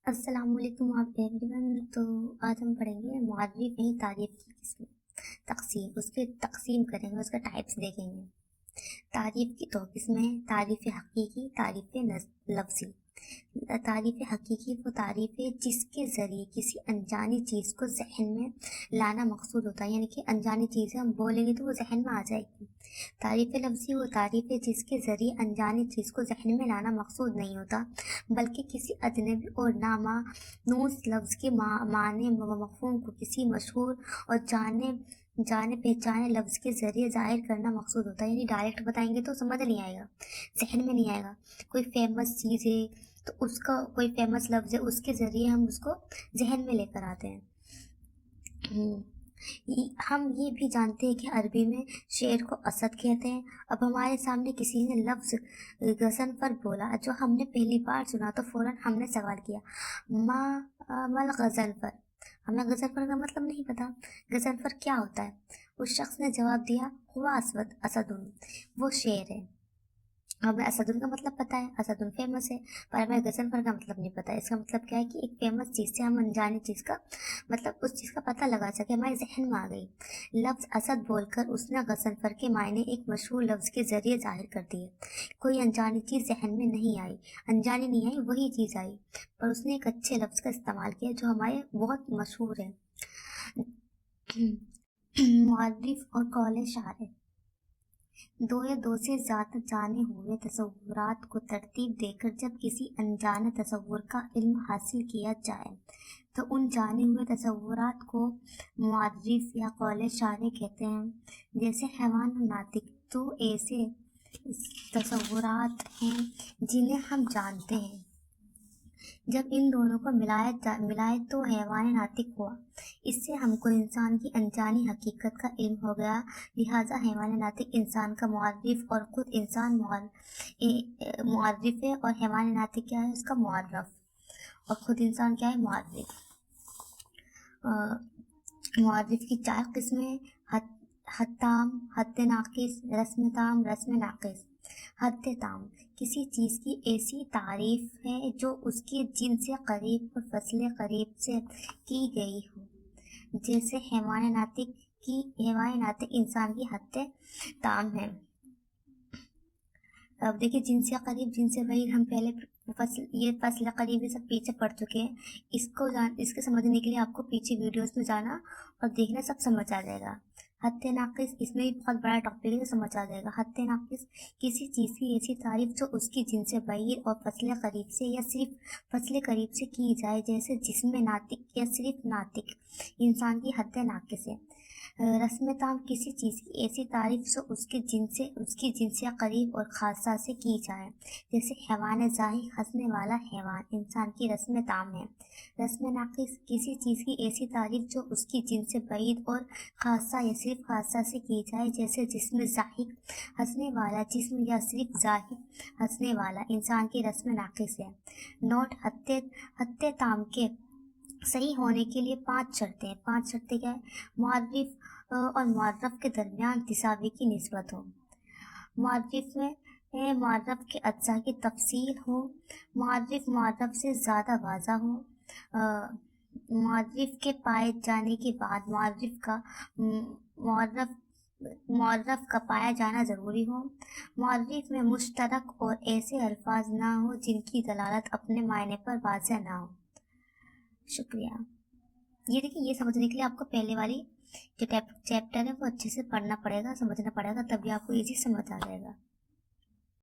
السلام علیکم آپ ایوری ون. تو آج ہم پڑھیں گے معرف میں تعریف کی قسم تقسیم. اس کے تقسیم کریں گے, اس کا ٹائپس دیکھیں گے. تعریف کی دو قسمیں ہیں, تعریف حقیقی, تعریف لفظی. تعریف حقیقی وہ تعریف ہے جس کے ذریعے کسی انجانی چیز کو ذہن میں لانا مقصود ہوتا ہے, یعنی کہ انجانی چیزیں ہم بولیں گے تو وہ ذہن میں آ جائے گی. تعریف لفظی وہ تعریف ہے جس کے ذریعے انجانی چیز کو ذہن میں لانا مقصود نہیں ہوتا, بلکہ کسی اجنبی اور نامانوس لفظ کے معنی مفہوم کو کسی مشہور اور جانے پہچانے لفظ کے ذریعے ظاہر کرنا مقصود ہوتا ہے. یعنی ڈائریکٹ بتائیں گے تو سمجھ نہیں آئے گا, ذہن میں نہیں آئے گا. کوئی فیمس چیز ہے تو اس کا کوئی فیمس لفظ ہے, اس کے ذریعے ہم اس کو ذہن میں لے کر آتے ہیں. ہم یہ بھی جانتے ہیں کہ عربی میں شعر کو اسد کہتے ہیں. اب ہمارے سامنے کسی نے لفظ غضنفر بولا جو ہم نے پہلی بار سنا تو فوراً ہم نے سوال کیا مل غضنفر. ہمیں غضنفر کا مطلب نہیں پتا, غضنفر کیا ہوتا ہے. اس شخص نے جواب دیا ہوا اسدن, وہ شعر ہے. ہمیں اسدن کا مطلب پتا ہے, اسدن فیمس ہے, پر ہمیں غضنفر کا مطلب نہیں پتا. اس کا مطلب کیا ہے کہ ایک فیمس چیز سے ہم انجانی چیز کا مطلب اس چیز کا پتہ لگا سکے, ہمارے ذہن میں آ گئی. لفظ اسد بول کر اس نے غضنفر کے معنی ایک مشہور لفظ کے ذریعے ظاہر کر دیے. کوئی انجانی چیز ذہن میں نہیں آئی, انجانی نہیں آئی, وہی چیز آئی, پر اس نے ایک اچھے لفظ کا استعمال کیا جو ہمارے بہت مشہور ہے. معرف اور قول شاعر. دو یا دو سے زیادہ جانے ہوئے تصورات کو ترتیب دے کر جب کسی انجانے تصور کا علم حاصل کیا جائے تو ان جانے ہوئے تصورات کو معرف یا قول شاعر کہتے ہیں. جیسے حیوان و ناطق تو ایسے تصورات ہیں جنہیں ہم جانتے ہیں. جب ان دونوں کو ملائے تو حیوان ناطق ہوا. اس سے ہم کو انسان کی انجانی حقیقت کا علم ہو گیا. لہٰذا حیوان ناطق انسان کا معرف اور خود انسان معرف ہے, اور حیوان ناطق کیا ہے, اس کا معرف, اور خود انسان کیا ہے, معرف. معرف کی 4 قسمیں: حد تام, حد ناقص, رسم تام, رسم ناقص. حد تام کسی چیز کی ایسی تعریف ہے جو اس کے جن سے قریب اور فصل قریب سے کی گئی ہو. جیسے حیوان ناطق انسان کی حد تام ہے. اب دیکھیں جن سے قریب, جن سے بعید, ہم پہلے فصل قریب یہ سب پیچھے پڑ چکے ہیں. اس کے سمجھنے کے لیے آپ کو پیچھے ویڈیوز میں جانا اور دیکھنا, سب سمجھ آ جائے گا. حد ناقص, اس میں بھی بہت بڑا ٹاپک ہے, سمجھ آ جائے گا. حد ناقص کسی چیز کی ایسی تعریف جو اس کی جن سے بعید اور فصل قریب سے یا صرف فصل قریب سے کی جائے. جیسے جسم ناطق یا صرف ناطق انسان کی حد ناقص ہے. رسم تام کسی چیز کی ایسی تعریف جو اس کی جن سے قریب اور خاصہ سے کی جائے. جیسے حیوان زاہق, ہنسنے والا حیوان انسان کی رسم تام ہے. رسم ناقص کسی چیز کی ایسی تعریف جو اس کی جن سے بعید اور خاصہ یا صرف خاصہ سے کی جائے. جیسے جسم زاہق, ہنسنے والا جسم, یا صرف زاہق, ہنسنے والا انسان کی رسم ناقص ہے. نوٹ: حد تام کے صحیح ہونے کے لیے 5 شرطیں. 5 شرطیں کیا ہے؟ معرف اور معرف کے درمیان تساوی کی نسبت ہو. معرف میں معرف کے اجزاء کی تفصیل ہو. معرف سے زیادہ واضح ہو. معرف کے پائے جانے کے بعد معرف کا پایا جانا ضروری ہو. معرف میں مشترک اور ایسے الفاظ نہ ہو جن کی دلالت اپنے معنی پر واضح نہ ہو. شکریہ. یہ دیکھیں, یہ سمجھنے کے لیے آپ کو پہلے والی جو چیپٹر ہے وہ اچھے سے پڑھنا پڑے گا, سمجھنا پڑے گا, تبھی آپ کو ایزی سمجھ آ جائے گا.